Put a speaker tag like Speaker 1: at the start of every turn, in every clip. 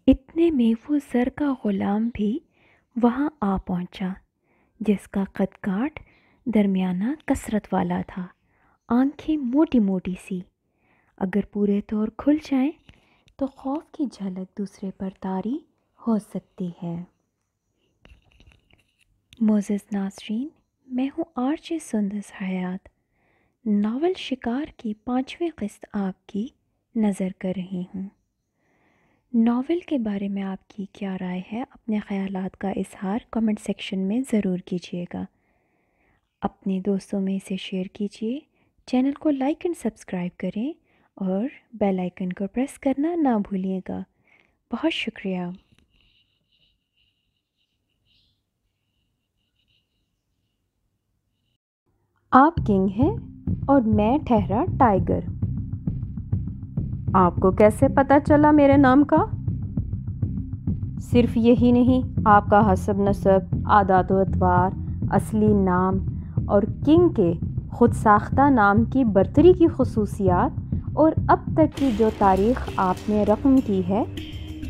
Speaker 1: اتنے میں وہ زر کا غلام بھی وہاں آ پہنچا، جس کا قد کاٹ درمیانہ کثرت والا تھا، آنکھیں موٹی موٹی سی، اگر پورے طور کھل جائیں تو خوف کی جھلک دوسرے پر طاری ہو سکتی ہے۔ معزز ناظرین، میں ہوں آرچے سندس حیات، ناول شکار کی 5ویں قسط آپ کی نظر کر رہی ہوں۔ ناول کے بارے میں آپ کی کیا رائے ہے؟ اپنے خیالات کا اظہار کمنٹ سیکشن میں ضرور کیجیے گا۔ اپنے دوستوں میں اسے شیئر کیجیے، چینل کو لائک اینڈ سبسکرائب کریں اور بیل آئیکن کو پریس کرنا نہ بھولیے گا۔ بہت شکریہ۔ آپ کنگ ہیں اور میں ٹھہرا ٹائیگر۔ آپ کو کیسے پتہ چلا میرے نام کا؟ صرف یہی نہیں، آپ کا حسب نسب، عادات و اطوار، اصلی نام اور کنگ کے خود ساختہ نام کی برتری کی خصوصیات اور اب تک کی جو تاریخ آپ نے رقم کی ہے،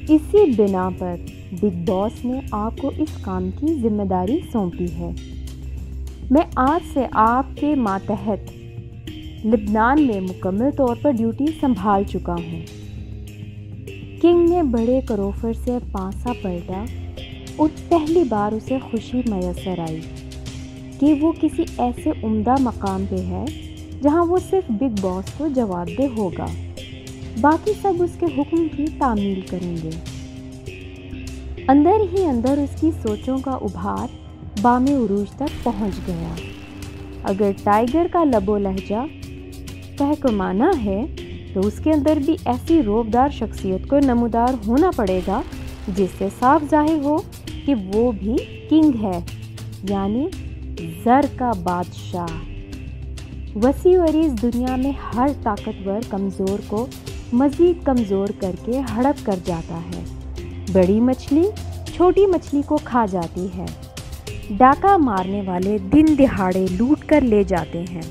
Speaker 1: اسی بنا پر بگ باس نے آپ کو اس کام کی ذمہ داری سونپی ہے۔ میں آج سے آپ کے ماتحت لبنان میں مکمل طور پر ڈیوٹی سنبھال چکا ہوں۔ کنگ نے بڑے کروفر سے پانسا پلٹا اور پہلی بار اسے خوشی میسر آئی کہ وہ کسی ایسے عمدہ مقام پہ ہے جہاں وہ صرف بگ باس کو جواب دہ ہوگا، باقی سب اس کے حکم کی تعمیل کریں گے۔ اندر ہی اندر اس کی سوچوں کا ابھار بام عروج تک پہنچ گیا۔ اگر ٹائیگر کا لب و لہجہ تحکمانہ ہے تو اس کے اندر بھی ایسی روبدار شخصیت کو نمودار ہونا پڑے گا جس سے صاف ظاہر ہو کہ وہ بھی کنگ ہے، یعنی زر کا بادشاہ۔ وسیع و عریض دنیا میں ہر طاقتور کمزور کو مزید کمزور کر کے ہڑپ کر جاتا ہے۔ بڑی مچھلی چھوٹی مچھلی کو کھا جاتی ہے، ڈاکہ مارنے والے دن دہاڑے لوٹ کر لے جاتے ہیں،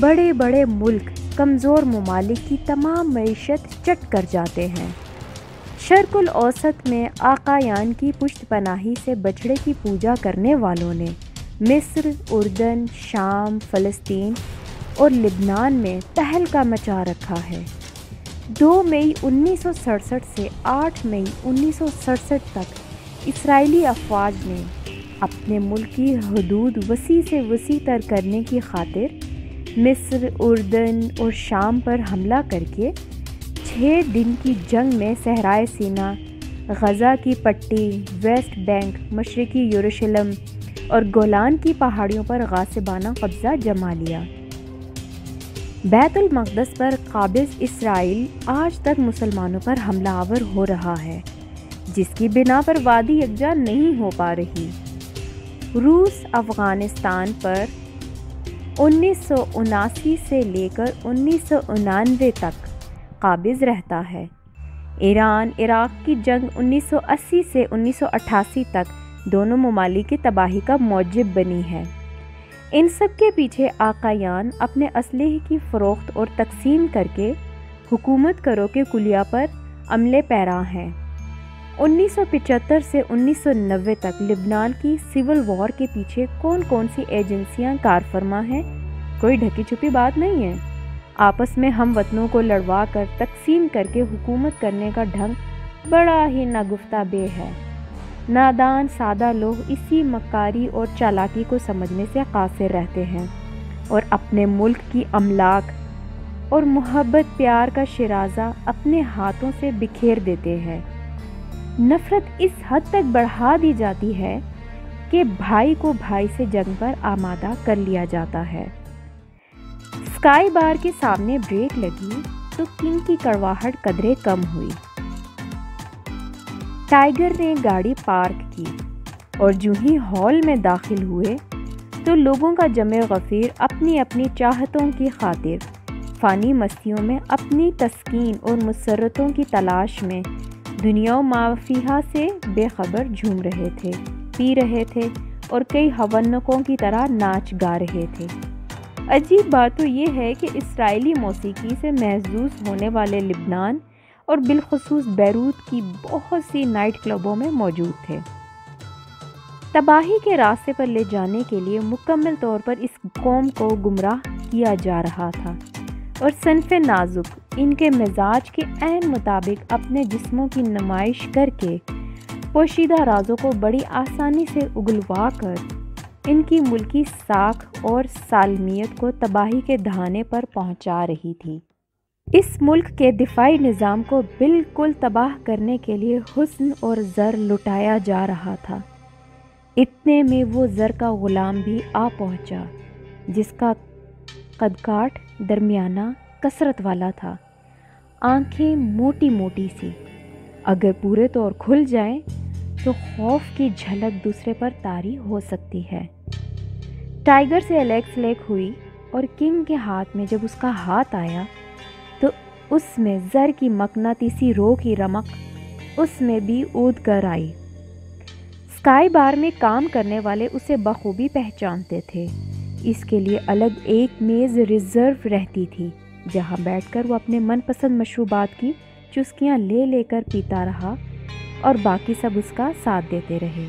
Speaker 1: بڑے بڑے ملک کمزور ممالک کی تمام معیشت چٹ کر جاتے ہیں۔ شرق الاوسط میں آقایان کی پشت پناہی سے بچڑے کی پوجا کرنے والوں نے مصر، اردن، شام، فلسطین اور لبنان میں تہلکہ مچا رکھا ہے۔ 2 مئی 1967 سے 8 مئی 1967 تک اسرائیلی افواج نے اپنے ملک کی حدود وسیع سے وسیع تر کرنے کی خاطر مصر، اردن اور شام پر حملہ کر کے 6 دن کی جنگ میں صحرائے سینا، غزہ کی پٹی، ویسٹ بینک، مشرقی یروشلم اور گولان کی پہاڑیوں پر غاصبانہ قبضہ جما لیا۔ بیت المقدس پر قابض اسرائیل آج تک مسلمانوں پر حملہ آور ہو رہا ہے، جس کی بنا پر وادی یکجا نہیں ہو پا رہی۔ روس افغانستان پر 1979 سے لے کر 1999 تک قابض رہتا ہے۔ ایران عراق کی جنگ 1980 سے 1988 تک دونوں ممالک کی تباہی کا موجب بنی ہے۔ ان سب کے پیچھے آقایان اپنے اسلحے کی فروخت اور تقسیم کر کے حکومت کرو کے کلیہ پر عملے پیرا ہیں۔ 1975 سے 1990 تک لبنان کی سول وار کے پیچھے کون کون سی ایجنسیاں کارفرما ہیں، کوئی ڈھکی چھپی بات نہیں ہے۔ آپس میں ہم وطنوں کو لڑوا کر تقسیم کر کے حکومت کرنے کا ڈھنگ بڑا ہی ناگفتہ بے ہے۔ نادان سادہ لوگ اسی مکاری اور چالاکی کو سمجھنے سے قاصر رہتے ہیں اور اپنے ملک کی املاک اور محبت پیار کا شیرازہ اپنے ہاتھوں سے بکھیر دیتے ہیں۔ نفرت اس حد تک بڑھا دی جاتی ہے کہ بھائی کو بھائی سے جنگ پر آمادہ کر لیا جاتا ہے۔ اسکائی بار کے سامنے بریک لگی تو کنگ کی کڑواہٹ قدرے کم ہوئی۔ ٹائیگر نے گاڑی پارک کی اور جو ہی ہال میں داخل ہوئے تو لوگوں کا جمع غفیر اپنی اپنی چاہتوں کی خاطر فانی مستیوں میں اپنی تسکین اور مسرتوں کی تلاش میں دنیا و ما فیہا سے بے خبر جھوم رہے تھے، پی رہے تھے اور کئی ہونکوں کی طرح ناچ گا رہے تھے۔ عجیب بات تو یہ ہے کہ اسرائیلی موسیقی سے محظوظ ہونے والے لبنان اور بالخصوص بیروت کی بہت سی نائٹ کلبوں میں موجود تھے۔ تباہی کے راستے پر لے جانے کے لیے مکمل طور پر اس قوم کو گمراہ کیا جا رہا تھا، اور صنف نازک ان کے مزاج کے عین مطابق اپنے جسموں کی نمائش کر کے پوشیدہ رازوں کو بڑی آسانی سے اگلوا کر ان کی ملکی ساکھ اور سالمیت کو تباہی کے دہانے پر پہنچا رہی تھی۔ اس ملک کے دفاعی نظام کو بالکل تباہ کرنے کے لیے حسن اور زر لٹایا جا رہا تھا۔ اتنے میں وہ زر کا غلام بھی آ پہنچا، جس کا قد کاٹ درمیانہ کثرت والا تھا، آنکھیں موٹی موٹی سی، اگر پورے طور کھل جائیں تو خوف کی جھلک دوسرے پر طاری ہو سکتی ہے۔ ٹائیگر سے الیکس لیک ہوئی اور کنگ کے ہاتھ میں جب اس کا ہاتھ آیا تو اس میں زر کی مقناطیسی رو کی رمق اس میں بھی اود کر آئی۔ اسکائی بار میں کام کرنے والے اسے بخوبی پہچانتے تھے۔ اس کے لیے الگ ایک میز ریزرو رہتی تھی، جہاں بیٹھ کر وہ اپنے من پسند مشروبات کی چسکیاں لے لے کر پیتا رہا اور باقی سب اس کا ساتھ دیتے رہے۔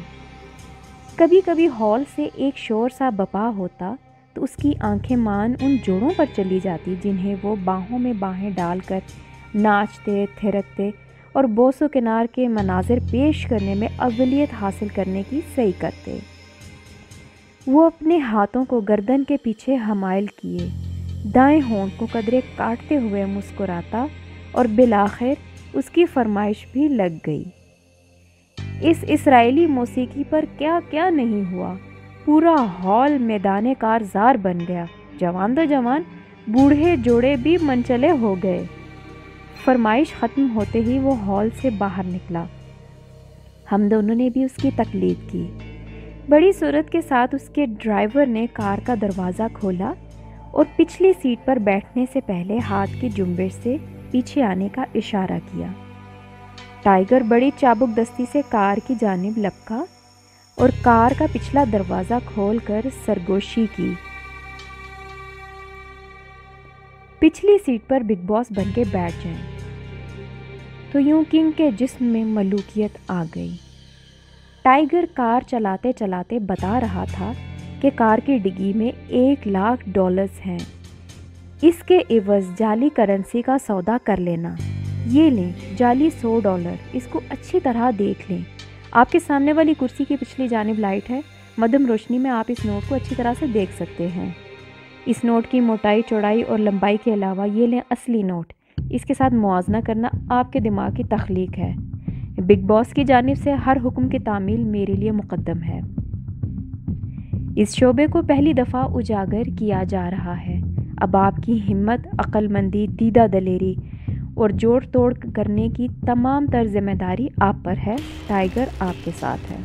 Speaker 1: کبھی کبھی ہال سے ایک شور سا بپا ہوتا تو اس کی آنکھیں مان ان جوڑوں پر چلی جاتی جنہیں وہ باہوں میں باہیں ڈال کر ناچتے تھرکتے اور بوس و کنار کے مناظر پیش کرنے میں اولیت حاصل کرنے کی سعی کرتے۔ وہ اپنے ہاتھوں کو گردن کے پیچھے حمائل کیے، دائیں ہونٹ کو قدرے کاٹتے ہوئے مسکراتا، اور بالآخر اس کی فرمائش بھی لگ گئی۔ اس اسرائیلی موسیقی پر کیا کیا نہیں ہوا، پورا ہال میدان کارزار بن گیا، جوان تو جوان، بوڑھے جوڑے بھی منچلے ہو گئے۔ فرمائش ختم ہوتے ہی وہ ہال سے باہر نکلا۔ ہم دونوں نے بھی اس کی تقلید کی۔ بڑی سرعت کے ساتھ اس کے ڈرائیور نے کار کا دروازہ کھولا اور پچھلی سیٹ پر بیٹھنے سے پہلے ہاتھ کی جنبش سے پیچھے آنے کا اشارہ کیا۔ ٹائیگر بڑی چابک دستی سے کار کی جانب لپکا اور کار کا پچھلا دروازہ کھول کر سرگوشی کی۔ پچھلی سیٹ پر بگ باس بن کے بیٹھ جائیں۔ تو یوں کنگ کے جسم میں ملوکیت آ گئی۔ ٹائیگر کار چلاتے چلاتے بتا رہا تھا کہ کار کی ڈگی میں $1,00,000 ہیں، اس کے عوض جعلی کرنسی کا سودا کر لینا۔ یہ لیں جعلی $100، اس کو اچھی طرح دیکھ لیں۔ آپ کے سامنے والی کرسی کی پچھلی جانب لائٹ ہے، مدھم روشنی میں آپ اس نوٹ کو اچھی طرح سے دیکھ سکتے ہیں۔ اس نوٹ کی موٹائی، چوڑائی اور لمبائی کے علاوہ یہ لیں اصلی نوٹ، اس کے ساتھ موازنہ کرنا آپ کے دماغ کی تخلیق ہے۔ بگ باس کی جانب سے ہر حکم کی تعمیل میرے لیے مقدم ہے۔ اس شعبے کو پہلی دفعہ اجاگر کیا جا رہا ہے۔ اب آپ کی ہمت، عقل مندی، دیدہ دلیری اور جوڑ توڑ کرنے کی تمام تر ذمہ داری آپ پر ہے۔ ٹائیگر آپ کے ساتھ ہے۔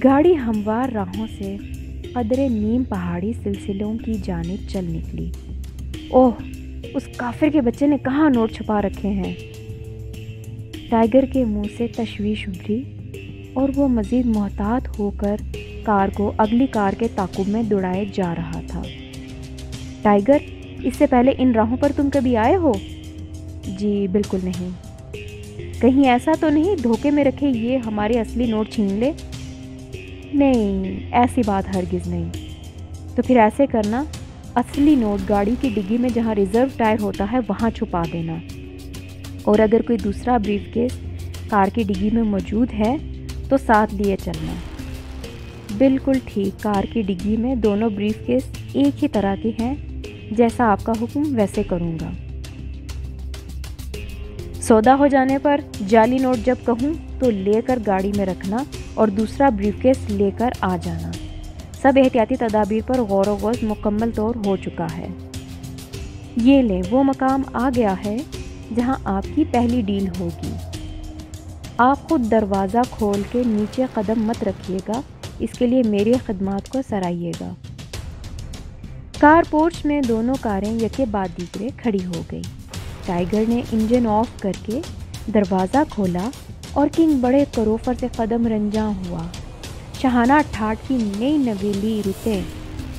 Speaker 1: گاڑی ہموار راہوں سے قدرے نیم پہاڑی سلسلوں کی جانب چل نکلی۔ اوہ، اس کافر کے بچے نے کہاں نوٹ چھپا رکھے ہیں؟ ٹائیگر کے منہ سے تشویش ابھری اور وہ مزید محتاط ہو کر کار کو اگلی کار کے تعاقب میں دوڑائے جا رہا تھا۔ ٹائیگر، اس سے پہلے ان راہوں پر تم کبھی آئے ہو؟ جی بالکل نہیں۔ کہیں ایسا تو نہیں دھوکے میں رکھے یہ ہمارے اصلی نوٹ چھین لے؟ نہیں، ایسی بات ہرگز نہیں۔ تو پھر ایسے کرنا، اصلی نوٹ گاڑی کی ڈگی میں جہاں ریزرو ٹائر ہوتا ہے وہاں چھپا دینا، اور اگر کوئی دوسرا بریف کیس کار کی ڈگی میں موجود ہے تو ساتھ لیے چلنا۔ بالکل ٹھیک، کار کی ڈگی میں دونوں بریف کیس ایک ہی طرح کے ہیں، جیسا آپ کا حکم ویسے کروں گا۔ سودا ہو جانے پر جعلی نوٹ جب کہوں تو لے کر گاڑی میں رکھنا اور دوسرا بریف کیس لے کر آ جانا۔ سب احتیاطی تدابیر پر غور و خوض مکمل طور ہو چکا ہے۔ یہ لیں، وہ مقام آ گیا ہے جہاں آپ کی پہلی ڈیل ہوگی۔ آپ خود دروازہ کھول کے نیچے قدم مت رکھیے گا، اس کے لیے میری خدمات کو سرائیے گا۔ کار پورچ میں دونوں کاریں یکے بعد دیگرے کھڑی ہو گئی۔ ٹائیگر نے انجن آف کر کے دروازہ کھولا اور کنگ بڑے کروفر سے قدم رنجاں ہوا۔ شاہانہ ٹھاٹھ کی نئی نویلی رتیں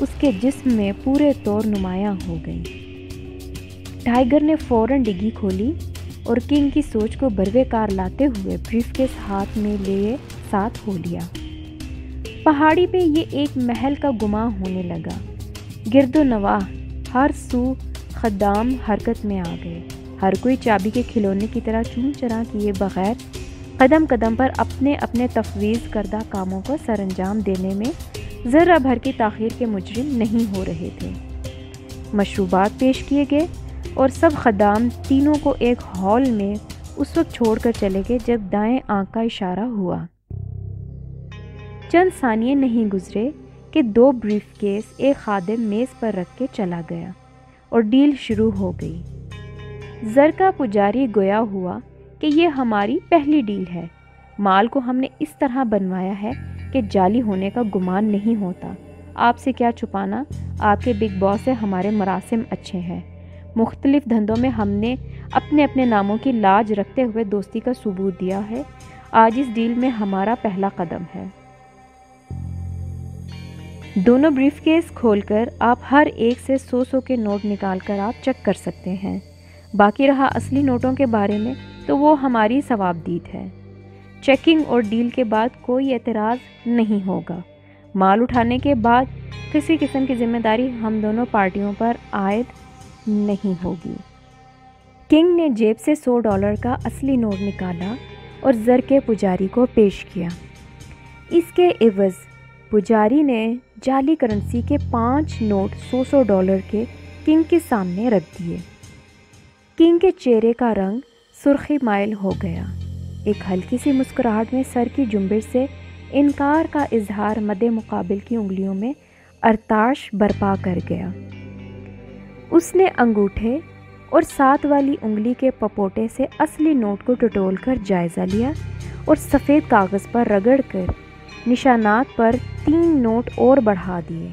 Speaker 1: اس کے جسم میں پورے طور نمایاں ہو گئیں۔ ٹائیگر نے فوراً ڈگی کھولی اور کنگ کی سوچ کو بروے کار لاتے ہوئے بریف کیس ہاتھ میں لیے ساتھ ہو لیا۔ پہاڑی پہ یہ ایک محل کا گمان ہونے لگا۔ گرد و نواح ہر سو خدام حرکت میں آ گئے، ہر کوئی چابی کے کھلونے کی طرح چون چرا کیے بغیر قدم قدم پر اپنے اپنے تفویض کردہ کاموں کو سر انجام دینے میں ذرہ بھر کی تاخیر کے مجرم نہیں ہو رہے تھے۔ مشروبات پیش کیے گئے اور سب خدام تینوں کو ایک ہال میں اس وقت چھوڑ کر چلے گئے جب دائیں آنکھ کا اشارہ ہوا۔ چند ثانیے نہیں گزرے کہ 2 بریف کیس ایک خادم میز پر رکھ کے چلا گیا اور ڈیل شروع ہو گئی۔ زر کا پجاری گویا ہوا کہ یہ ہماری پہلی ڈیل ہے، مال کو ہم نے اس طرح بنوایا ہے کہ جعلی ہونے کا گمان نہیں ہوتا۔ آپ سے کیا چھپانا، آپ کے بگ باس سے ہمارے مراسم اچھے ہیں۔ مختلف دھندوں میں ہم نے اپنے اپنے ناموں کی لاج رکھتے ہوئے دوستی کا ثبوت دیا ہے۔ آج اس ڈیل میں ہمارا پہلا قدم ہے۔ دونوں بریف کیس کھول کر آپ ہر ایک سے 100 کے نوٹ نکال کر آپ چیک کر سکتے ہیں۔ باقی رہا اصلی نوٹوں کے بارے میں تو وہ ہماری ثوابدید ہے۔ چیکنگ اور ڈیل کے بعد کوئی اعتراض نہیں ہوگا۔ مال اٹھانے کے بعد کسی قسم کی ذمہ داری ہم دونوں پارٹیوں پر عائد نہیں ہوگی۔ کنگ نے جیب سے $100 کا اصلی نوٹ نکالا اور زر کے پجاری کو پیش کیا۔ اس کے عوض پجاری نے جعلی کرنسی کے 5 نوٹ $100 کے کنگ کے سامنے رکھ دیے۔ کنگ کے چہرے کا رنگ سرخی مائل ہو گیا۔ ایک ہلکی سی مسکراہٹ میں سر کی جنبش سے انکار کا اظہار مد مقابل کی انگلیوں میں ارتعاش برپا کر گیا۔ اس نے انگوٹھے اور ساتھ والی انگلی کے پپوٹے سے اصلی نوٹ کو ٹٹول کر جائزہ لیا اور سفید کاغذ پر رگڑ کر نشانات پر 3 نوٹ اور بڑھا دیے۔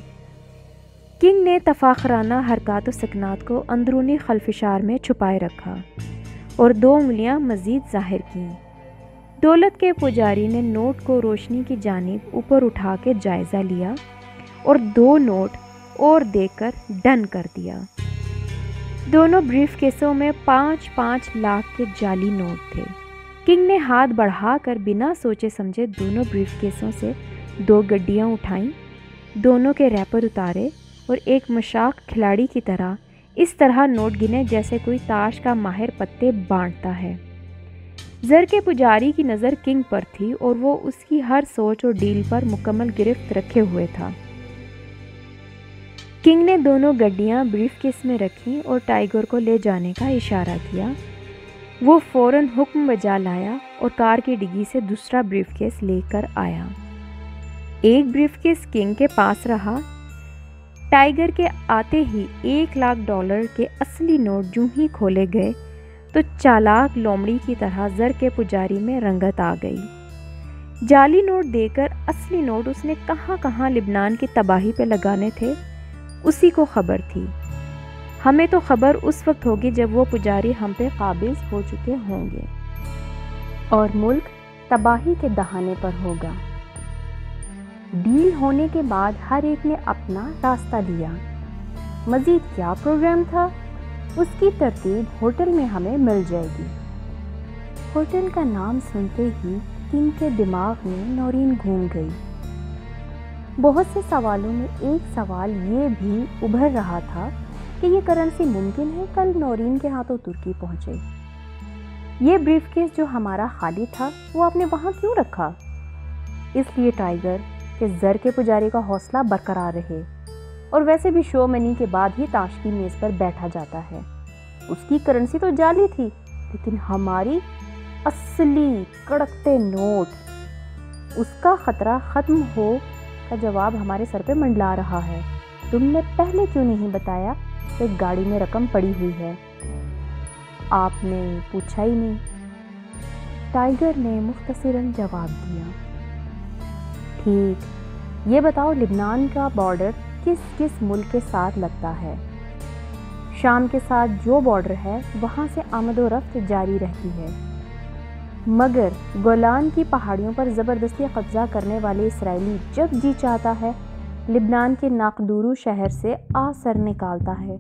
Speaker 1: کنگ نے تفاخرانہ حرکات و سکنات کو اندرونی خلفشار میں چھپائے رکھا اور 2 انگلیاں مزید ظاہر کیں۔ دولت کے پجاری نے نوٹ کو روشنی کی جانب اوپر اٹھا کے جائزہ لیا اور 2 نوٹ اور دے کر ڈن کر دیا۔ دونوں بریف کیسوں میں 5-5 لاکھ کے جعلی نوٹ تھے۔ کنگ نے ہاتھ بڑھا کر بنا سوچے سمجھے دونوں بریف کیسوں سے 2 گڈیاں اٹھائیں، دونوں کے ریپر اتارے اور ایک مشاق کھلاڑی کی طرح اس طرح نوٹ گنے جیسے کوئی تاش کا ماہر پتے بانٹتا ہے۔ زر کے پجاری کی نظر کنگ پر تھی اور وہ اس کی ہر سوچ اور ڈیل پر مکمل گرفت رکھے ہوئے تھا۔ کنگ نے دونوں گڈیاں بریف کیس میں رکھیں اور ٹائیگر کو لے جانے کا اشارہ کیا۔ وہ فوراً حکم بجا لایا اور کار کی ڈگی سے دوسرا بریف کیس لے کر آیا۔ ایک بریف کیس کنگ کے پاس رہا۔ ٹائیگر کے آتے ہی $1,00,000 کے اصلی نوٹ جوں ہی کھولے گئے تو چالاک لومڑی کی طرح زر کے پجاری میں رنگت آ گئی۔ جعلی نوٹ دے کر اصلی نوٹ اس نے کہاں کہاں لبنان کی تباہی پہ لگانے تھے اسی کو خبر تھی۔ ہمیں تو خبر اس وقت ہوگی جب وہ پجاری ہم پہ قابض ہو چکے ہوں گے اور ملک تباہی کے دہانے پر ہوگا۔ ڈیل ہونے کے بعد ہر ایک نے اپنا راستہ لیا۔ مزید کیا پروگرام تھا اس کی ترتیب ہوٹل میں ہمیں مل جائے گی۔ ہوٹل کا نام سنتے ہی کنگ کے دماغ میں نورین گھوم گئی۔ بہت سے سوالوں میں ایک سوال یہ بھی ابھر رہا تھا کہ یہ کرنسی ممکن ہے کل نورین کے ہاتھوں ترکی پہنچے۔ یہ بریف کیس جو ہمارا خالی تھا وہ آپ نے وہاں کیوں رکھا؟ اس لیے ٹائیگر کہ زر کے پجاری کا حوصلہ برقرار رہے، اور ویسے بھی شو منی کے بعد ہی تاش کی میز پر بیٹھا جاتا ہے۔ اس کی کرنسی تو جعلی تھی لیکن ہماری اصلی کڑکتے نوٹ، اس کا خطرہ ختم ہو کا جواب ہمارے سر پہ منڈلا رہا ہے۔ تم نے پہلے کیوں نہیں بتایا کہ گاڑی میں رقم پڑی ہوئی ہے؟ آپ نے پوچھا ہی نہیں، ٹائیگر نے مختصراً جواب دیا۔ ٹھیک، یہ بتاؤ لبنان کا بارڈر کس کس ملک کے ساتھ لگتا ہے؟ شام کے ساتھ جو بارڈر ہے وہاں سے آمد و رفت جاری رہتی ہے، مگر گولان کی پہاڑیوں پر زبردستی قبضہ کرنے والے اسرائیلی جب جی چاہتا ہے لبنان کے ناقدورو شہر سے سر نکالتا ہے،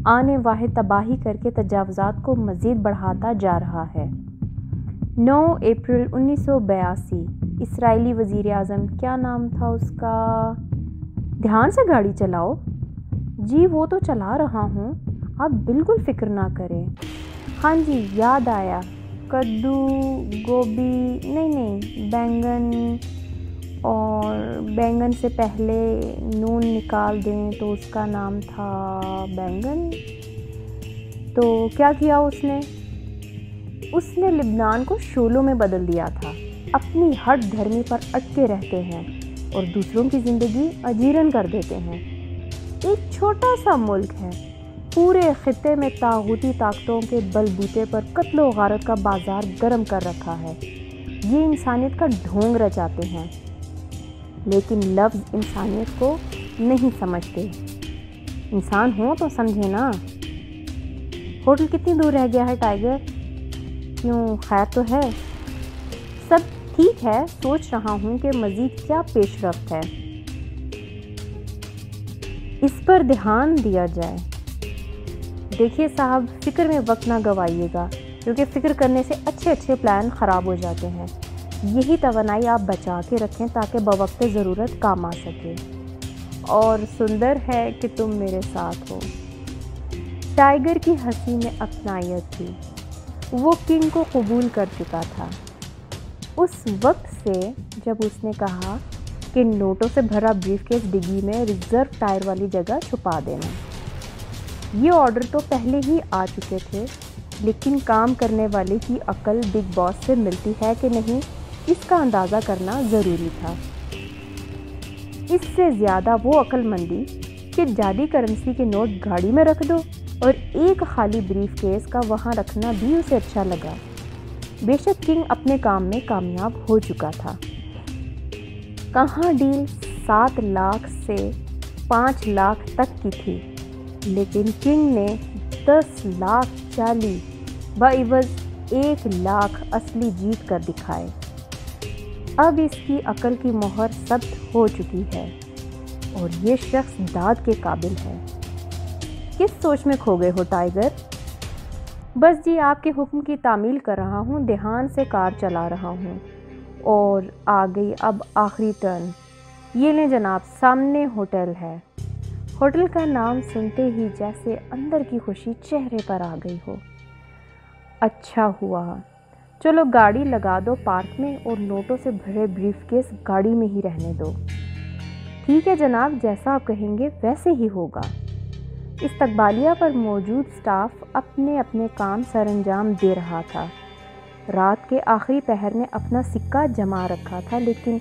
Speaker 1: آنے واحد تباہی کر کے تجاوزات کو مزید بڑھاتا جا رہا ہے۔ 9 اپریل 1982 اسرائیلی وزیر اعظم، کیا نام تھا اس کا؟ دھیان سے گاڑی چلاؤ۔ جی وہ تو چلا رہا ہوں، آپ بالکل فکر نہ کریں۔ ہاں جی یاد آیا، کدو، گوبھی، نہیں بینگن، اور بینگن سے پہلے نون نکال دیں تو اس کا نام تھا بینگن۔ تو کیا کیا اس نے لبنان کو شولوں میں بدل دیا تھا۔ اپنی ہٹ دھرمی پر اٹکے رہتے ہیں اور دوسروں کی زندگی اجیرن کر دیتے ہیں۔ ایک چھوٹا سا ملک ہے، پورے خطے میں طاغوتی طاقتوں کے بلبوتے پر قتل و غارت کا بازار گرم کر رکھا ہے۔ یہ انسانیت کا ڈھونگ رچاتے ہیں، لیکن لفظ انسانیت کو نہیں سمجھتے۔ انسان ہو تو سمجھے نا۔ ہوٹل کتنی دور رہ گیا ہے ٹائیگر؟ کیوں، خیر تو ہے؟ سب ٹھیک ہے، سوچ رہا ہوں کہ مزید کیا پیش رفت ہے، اس پر دھیان دیا جائے۔ دیکھیے صاحب، فکر میں وقت نہ گوائیے گا، کیونکہ فکر کرنے سے اچھے پلان خراب ہو جاتے ہیں۔ یہی توانائی آپ بچا کے رکھیں تاکہ بوقت ضرورت کام آ سکے۔ اور سندر ہے کہ تم میرے ساتھ ہو۔ ٹائیگر کی ہنسی میں اپنائیت تھی۔ وہ کنگ کو قبول کر چکا تھا اس وقت سے جب اس نے کہا کہ نوٹوں سے بھرا بریف کیس ڈگی میں ریزرو ٹائر والی جگہ چھپا دینا۔ یہ آرڈر تو پہلے ہی آ چکے تھے، لیکن کام کرنے والے کی عقل بگ باس سے ملتی ہے کہ نہیں، اس کا اندازہ کرنا ضروری تھا۔ اس سے زیادہ وہ عقل مندی کہ جعلی کرنسی کے نوٹ گاڑی میں رکھ دو، اور ایک خالی بریف کیس کا وہاں رکھنا بھی اسے اچھا لگا۔ بے شک کنگ اپنے کام میں کامیاب ہو چکا تھا۔ کہاں ڈیل 7 لاکھ سے 5 لاکھ تک کی تھی، لیکن کنگ نے 10 لاکھ چالی بعوض 1 لاکھ اصلی جیت کر دکھائے۔ اب اس کی عقل کی مہر ثبت ہو چکی ہے اور یہ شخص داد کے قابل ہے۔ کس سوچ میں کھو گئے ہو ٹائیگر؟ بس جی آپ کے حکم کی تعمیل کر رہا ہوں، دھیان سے کار چلا رہا ہوں، اور آ گئی اب آخری ٹرن۔ یہ لیں جناب، سامنے ہوٹل ہے۔ ہوٹل کا نام سنتے ہی جیسے اندر کی خوشی چہرے پر آ گئی ہو۔ اچھا ہوا، چلو گاڑی لگا دو پارک میں اور نوٹوں سے بھرے بریف کیس گاڑی میں ہی رہنے دو۔ ٹھیک ہے جناب، جیسا آپ کہیں گے ویسے ہی ہوگا۔ استقبالیہ پر موجود سٹاف اپنے اپنے کام سر انجام دے رہا تھا۔ رات کے آخری پہر میں اپنا سکہ جما رکھا تھا، لیکن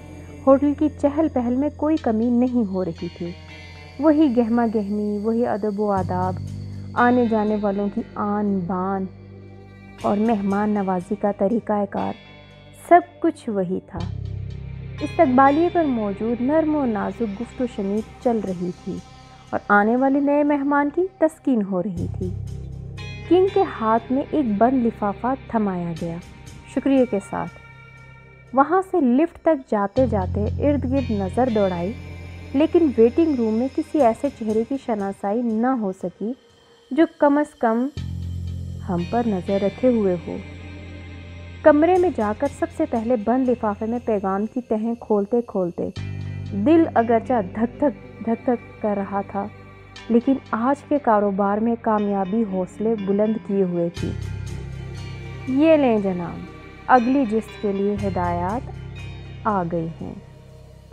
Speaker 1: ہوٹل کی چہل پہل میں کوئی کمی نہیں ہو رہی تھی۔ وہی گہما گہمی، وہی ادب و آداب، آنے جانے والوں کی آن بان اور مہمان نوازی کا طریقہ کار، سب کچھ وہی تھا۔ استقبالیے پر موجود نرم و نازک گفت و شنید چل رہی تھی اور آنے والے نئے مہمان کی تسکین ہو رہی تھی۔ کنگ کے ہاتھ میں ایک بند لفافہ تھمایا گیا، شکریہ کے ساتھ۔ وہاں سے لفٹ تک جاتے جاتے ارد گرد نظر دوڑائی، لیکن ویٹنگ روم میں کسی ایسے چہرے کی شناسائی نہ ہو سکی جو کم از کم ہم پر نظر رکھے ہوئے ہو۔ کمرے میں جا کر سب سے پہلے بند لفافے میں پیغام کی تہیں کھولتے کھولتے دل اگرچہ دھک دھک کر رہا تھا، لیکن آج کے کاروبار میں کامیابی حوصلے بلند کیے ہوئے تھی۔ یہ لیں جناب، اگلی جست کے لیے ہدایات آ گئی ہیں۔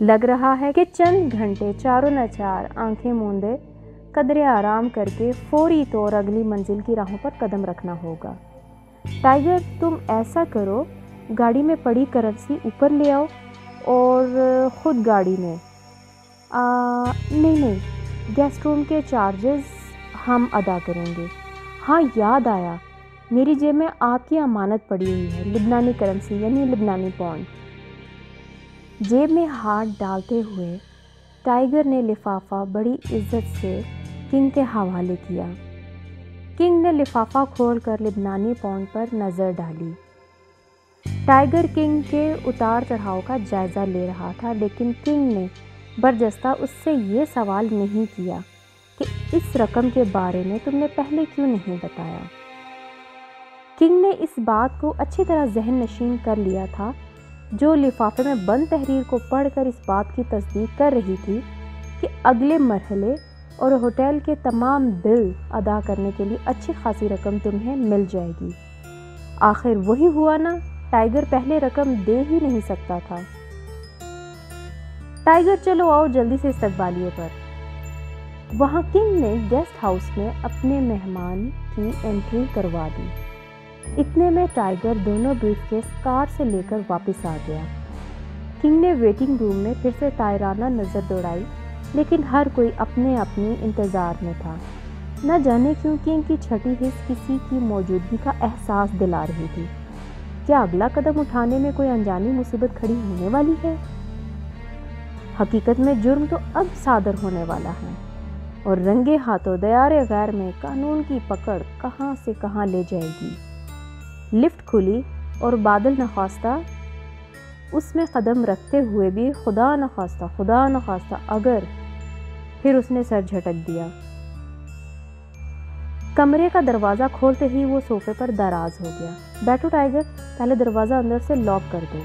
Speaker 1: لگ رہا ہے کہ چند گھنٹے چاروں ناچار آنکھیں موندے قدرے آرام کر کے فوری طور اگلی منزل کی راہوں پر قدم رکھنا ہوگا۔ ٹائیگر، تم ایسا کرو، گاڑی میں پڑی کرنسی اوپر لے آؤ اور خود گاڑی میں نہیں، گیسٹ روم کے چارجز ہم ادا کریں گے۔ ہاں یاد آیا، میری جیب میں آپ کی امانت پڑی ہوئی ہے، لبنانی کرنسی یعنی لبنانی پاؤنڈ۔ جیب میں ہاتھ ڈالتے ہوئے ٹائیگر نے لفافہ بڑی عزت سے کنگ کے حوالے کیا۔ کنگ نے لفافہ کھول کر لبنانی پاؤنڈ پر نظر ڈالی۔ ٹائیگر کنگ کے اتار چڑھاؤ کا جائزہ لے رہا تھا، لیکن کنگ نے برجستہ اس سے یہ سوال نہیں کیا کہ اس رقم کے بارے میں تم نے پہلے کیوں نہیں بتایا؟ کنگ نے اس بات کو اچھی طرح ذہن نشین کر لیا تھا، جو لفافے میں بند تحریر کو پڑھ کر اس بات کی تصدیق کر رہی تھی کہ اگلے مرحلے اور ہوٹل کے تمام بل ادا کرنے کے لیے اچھی خاصی رقم تمہیں مل جائے گی۔ آخر وہی ہوا نا، ٹائیگر پہلے رقم دے ہی نہیں سکتا تھا۔ ٹائیگر چلو آؤ جلدی سے استقبالیے پر۔ وہاں کنگ نے گیسٹ ہاؤس میں اپنے مہمان کی انٹری کروا دی۔ اتنے میں ٹائیگر دونوں بریف کیس کار سے لے کر واپس آ گیا۔ کنگ نے ویٹنگ روم میں پھر سے طائرانہ نظر دوڑائی، لیکن ہر کوئی اپنے اپنی انتظار میں تھا۔ نہ جانے کیوں کنگ کی چھٹی حس کسی کی موجودگی کا احساس دلا رہی تھی۔ کیا اگلا قدم اٹھانے میں کوئی انجانی مصیبت کھڑی ہونے والی ہے؟ حقیقت میں جرم تو اب صادر ہونے والا ہے اور رنگے ہاتھوں دیار غیر میں قانون کی پکڑ کہاں سے کہاں لے جائے گی۔ لفٹ کھلی اور بادل نخواستہ اس میں قدم رکھتے ہوئے بھی خدا نخواستہ اگر، پھر اس نے سر جھٹک دیا۔ کمرے کا دروازہ کھولتے ہی وہ صوفے پر دراز ہو گیا۔ بیٹھو ٹائیگر، پہلے دروازہ اندر سے لاک کر دو۔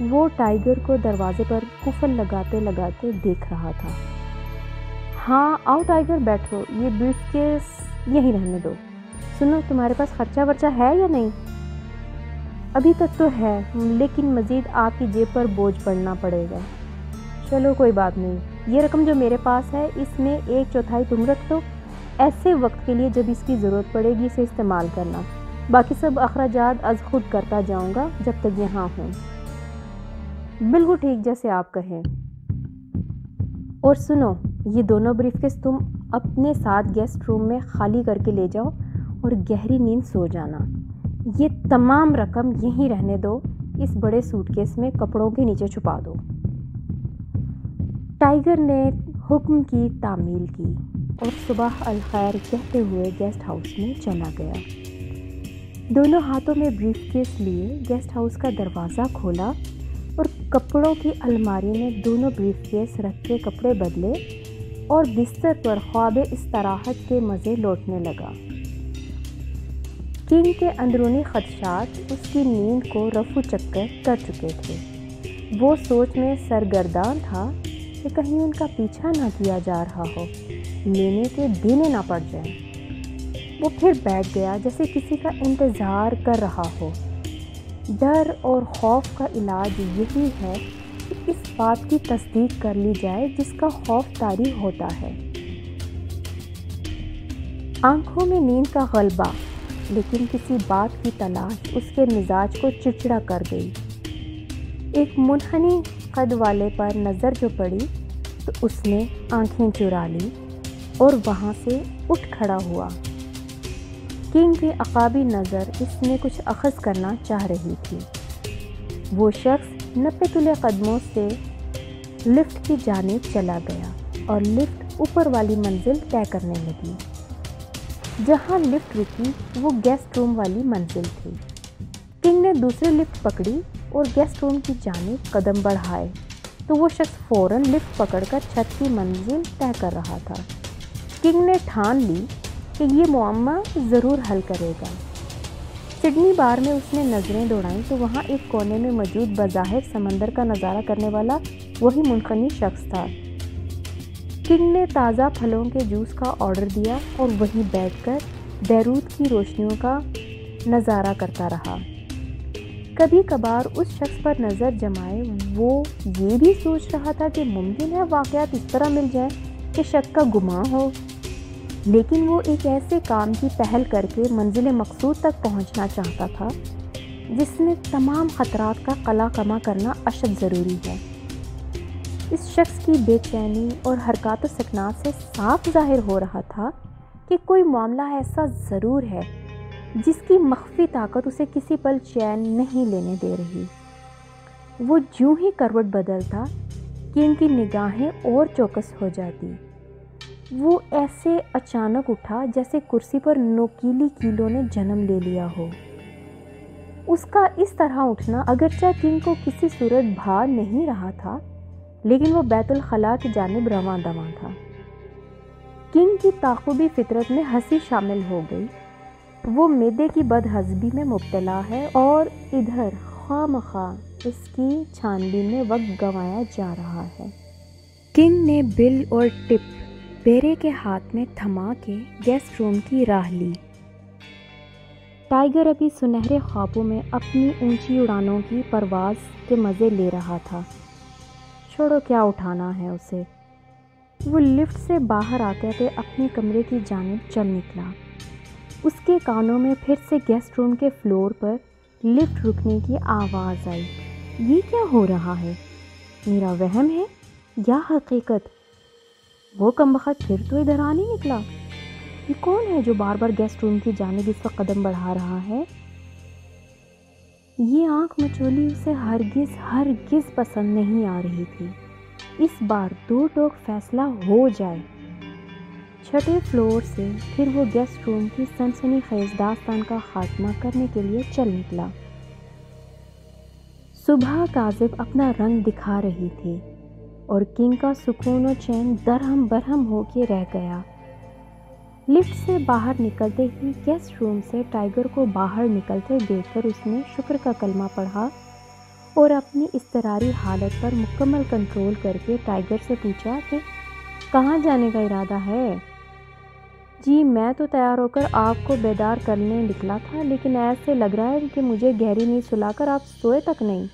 Speaker 1: وہ ٹائیگر کو دروازے پر قفل لگاتے لگاتے دیکھ رہا تھا۔ ہاں آؤ ٹائیگر بیٹھو، یہ بریف کیس یہیں رہنے دو۔ سنو، تمہارے پاس خرچہ ورچہ ہے یا نہیں؟ ابھی تک تو ہے، لیکن مزید آپ کی جیب پر بوجھ پڑنا پڑے گا۔ چلو کوئی بات نہیں، یہ رقم جو میرے پاس ہے اس میں 1/4 تم رکھ دو، ایسے وقت کے لیے جب اس کی ضرورت پڑے گی اسے استعمال کرنا۔ باقی سب اخراجات از خود کرتا جاؤں گا جب تک یہاں ہوں۔ بالکل ٹھیک، جیسے آپ کہیں۔ اور سنو، یہ دونوں بریف کیس تم اپنے ساتھ گیسٹ روم میں خالی کر کے لے جاؤ اور گہری نیند سو جانا۔ یہ تمام رقم یہیں رہنے دو، اس بڑے سوٹ کیس میں کپڑوں کے نیچے چھپا دو۔ ٹائیگر نے حکم کی تعمیل کی اور صبح الخیر کہتے ہوئے گیسٹ ہاؤس میں چلا گیا۔ دونوں ہاتھوں میں بریف کیس لیے گیسٹ ہاؤس کا دروازہ کھولا اور کپڑوں کی الماری میں دونوں بریف کیس رکھ کے کپڑے بدلے اور بستر پر خواب استراحت کے مزے لوٹنے لگا۔ کنگ کے اندرونی خدشات اس کی نیند کو رفو چکر کر چکے تھے۔ وہ سوچ میں سرگردان تھا کہ کہیں ان کا پیچھا نہ کیا جا رہا ہو، لینے کے دینے نہ پڑ جائیں۔ وہ پھر بیٹھ گیا جیسے کسی کا انتظار کر رہا ہو۔ ڈر اور خوف کا علاج یہی ہے کہ اس بات کی تصدیق کر لی جائے جس کا خوف طاری ہوتا ہے۔ آنکھوں میں نیند کا غلبہ، لیکن کسی بات کی تلاش اس کے مزاج کو چڑچڑا کر گئی۔ ایک منحنی قد والے پر نظر جو پڑی تو اس نے آنکھیں چرا لی اور وہاں سے اٹھ کھڑا ہوا۔ کنگ کی عقابی نظر اس میں کچھ اخذ کرنا چاہ رہی تھی۔ وہ شخص نپے تلے قدموں سے لفٹ کی جانب چلا گیا اور لفٹ اوپر والی منزل طے کرنے لگی۔ جہاں لفٹ رکی وہ گیسٹ روم والی منزل تھی۔ کنگ نے دوسری لفٹ پکڑی اور گیسٹ روم کی جانب قدم بڑھائے تو وہ شخص فوراً لفٹ پکڑ کر چھت کی منزل طے کر رہا تھا۔ کنگ نے ٹھان لی کہ یہ معمہ ضرور حل کرے گا۔ سڈنی بار میں اس نے نظریں دوڑائیں تو وہاں ایک کونے میں موجود بظاہر سمندر کا نظارہ کرنے والا وہی منحنی شخص تھا۔ کنگ نے تازہ پھلوں کے جوس کا آرڈر دیا اور وہیں بیٹھ کر بیروت کی روشنیوں کا نظارہ کرتا رہا۔ کبھی کبھار اس شخص پر نظر جمائے وہ یہ بھی سوچ رہا تھا کہ ممکن ہے واقعات اس طرح مل جائیں کہ شک کا گمان ہو، لیکن وہ ایک ایسے کام کی پہل کر کے منزل مقصود تک پہنچنا چاہتا تھا جس میں تمام خطرات کا قلع کما کرنا اشد ضروری ہے۔ اس شخص کی بے چینی اور حرکات و سکنات سے صاف ظاہر ہو رہا تھا کہ کوئی معاملہ ایسا ضرور ہے جس کی مخفی طاقت اسے کسی پل چین نہیں لینے دے رہی۔ وہ جوں ہی کروٹ بدلتا کہ ان کی نگاہیں اور چوکس ہو جاتی۔ وہ ایسے اچانک اٹھا جیسے کرسی پر نوکیلی کیلوں نے جنم لے لیا ہو۔ اس کا اس طرح اٹھنا اگرچہ کنگ کو کسی صورت بھا نہیں رہا تھا، لیکن وہ بیت الخلاء کی جانب رواں دواں تھا۔ کنگ کی تعاقبی فطرت میں ہنسی شامل ہو گئی۔ وہ معدے کی بد ہضمی میں مبتلا ہے اور ادھر خواہ اس کی چھان بین میں وقت گنوایا جا رہا ہے۔ کنگ نے بل اور ٹپ بیرے کے ہاتھ میں تھما کے گیسٹ روم کی راہ لی۔ ٹائیگر ابھی سنہرے خوابوں میں اپنی اونچی اڑانوں کی پرواز کے مزے لے رہا تھا۔ چھوڑو، کیا اٹھانا ہے اسے۔ وہ لفٹ سے باہر آتے آتے اپنے کمرے کی جانب چل نکلا۔ اس کے کانوں میں پھر سے گیسٹ روم کے فلور پر لفٹ رکنے کی آواز آئی۔ یہ کیا ہو رہا ہے؟ میرا وہم ہے یا حقیقت؟ وہ کمبخت پھر تو ادھر آ نہیں نکلا۔ یہ کون ہے جو بار بار گیسٹ روم کی جانب اس وقت قدم بڑھا رہا ہے؟ یہ آنکھ مچولی اسے ہرگز پسند نہیں آ رہی تھی۔ اس بار دو ٹوک فیصلہ ہو جائے۔ چھٹے فلور سے پھر وہ گیسٹ روم کی سنسنی خیز داستان کا خاتمہ کرنے کے لیے چل نکلا۔ صبح کاذب اپنا رنگ دکھا رہی تھی اور کنگ کا سکون و چین درہم برہم ہو کے رہ گیا۔ لفٹ سے باہر نکلتے ہی گیسٹ روم سے ٹائیگر کو باہر نکلتے دیکھ کر اس نے شکر کا کلمہ پڑھا اور اپنی اضطراری حالت پر مکمل کنٹرول کر کے ٹائیگر سے پوچھا کہ کہاں جانے کا ارادہ ہے؟ جی میں تو تیار ہو کر آپ کو بیدار کرنے نکلا تھا، لیکن ایسے لگ رہا ہے کہ مجھے گہری نیند سلا کر آپ سوئے تک نہیں۔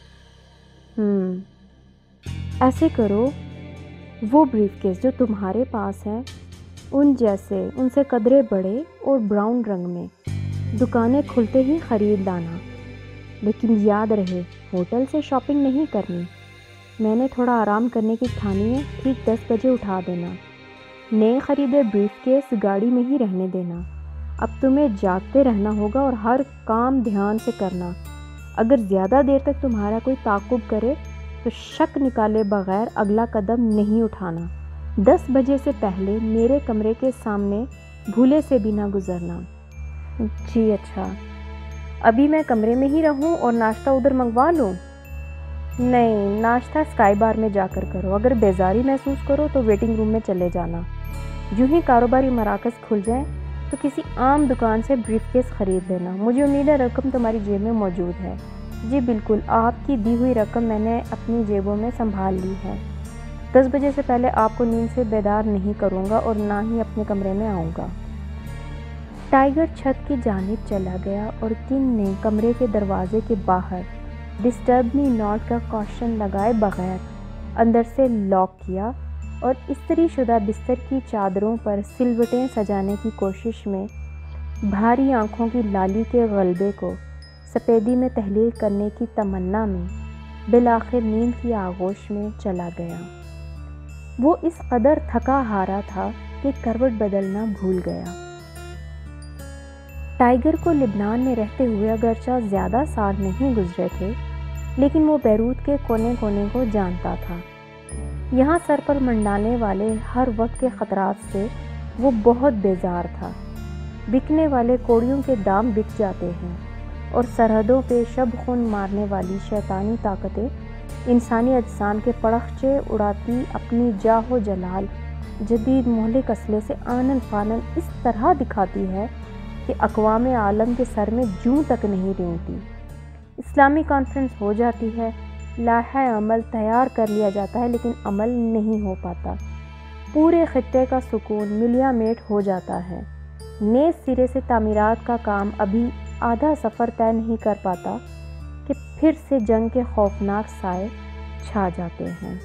Speaker 1: ایسے کرو، وہ بریف کیس جو تمہارے پاس ہے ان سے قدرے بڑے اور براؤن رنگ میں دکانیں کھلتے ہی خرید لانا، لیکن یاد رہے ہوٹل سے شاپنگ نہیں کرنی۔ میں نے تھوڑا آرام کرنے کی ٹھانی ہے، ٹھیک 10 بجے اٹھا دینا۔ نئے خریدے بریف کیس گاڑی میں ہی رہنے دینا۔ اب تمہیں جاگتے رہنا ہوگا اور ہر کام دھیان سے کرنا۔ اگر زیادہ دیر تک تمہارا کوئی تعاقب کرے تو شک نکالے بغیر اگلا قدم نہیں اٹھانا۔ 10 بجے سے پہلے میرے کمرے کے سامنے بھولے سے بھی نہ گزرنا۔ جی اچھا، ابھی میں کمرے میں ہی رہوں اور ناشتہ ادھر منگوا لوں؟ نہیں، ناشتہ اسکائی بار میں جا کر کرو۔ اگر بیزاری محسوس کرو تو ویٹنگ روم میں چلے جانا۔ جو ہی کاروباری مراکز کھل جائیں تو کسی عام دکان سے بریف کیس خرید لینا۔ مجھے امید ہے رقم تمہاری جیب میں موجود ہے۔ جی بالکل، آپ کی دی ہوئی رقم میں نے اپنی جیبوں میں سنبھال لی ہے۔ 10 بجے سے پہلے آپ کو نیند سے بیدار نہیں کروں گا اور نہ ہی اپنے کمرے میں آؤں گا۔ ٹائیگر چھت کی جانب چلا گیا اور کنگ نے کمرے کے دروازے کے باہر ڈسٹرب می ناٹ کا کوشچن لگائے بغیر اندر سے لاک کیا اور استری شدہ بستر کی چادروں پر سلوٹیں سجانے کی کوشش میں بھاری آنکھوں کی لالی کے غلبے کو سپیدی میں تحلیل کرنے کی تمنا میں بالآخر نیند کی آغوش میں چلا گیا۔ وہ اس قدر تھکا ہارا تھا کہ کروٹ بدلنا بھول گیا۔ ٹائیگر کو لبنان میں رہتے ہوئے اگرچہ زیادہ سال نہیں گزرے تھے، لیکن وہ بیروت کے کونے کونے کو جانتا تھا۔ یہاں سر پر منڈانے والے ہر وقت کے خطرات سے وہ بہت بیزار تھا۔ بکنے والے کوڑیوں کے دام بک جاتے ہیں اور سرحدوں پہ شب خون مارنے والی شیطانی طاقتیں انسانی اجسام کے پڑخچے اڑاتی اپنی جاہ و جلال جدید مہلک اسلحے سے آنن فانن اس طرح دکھاتی ہے کہ اقوام عالم کے سر میں جوں تک نہیں رینگتی۔ اسلامی کانفرنس ہو جاتی ہے، لائحہ عمل تیار کر لیا جاتا ہے، لیکن عمل نہیں ہو پاتا۔ پورے خطے کا سکون ملیا میٹ ہو جاتا ہے۔ نئے سرے سے تعمیرات کا کام ابھی آدھا سفر طے نہیں کر پاتا کہ پھر سے جنگ کے خوفناک سائے چھا جاتے ہیں۔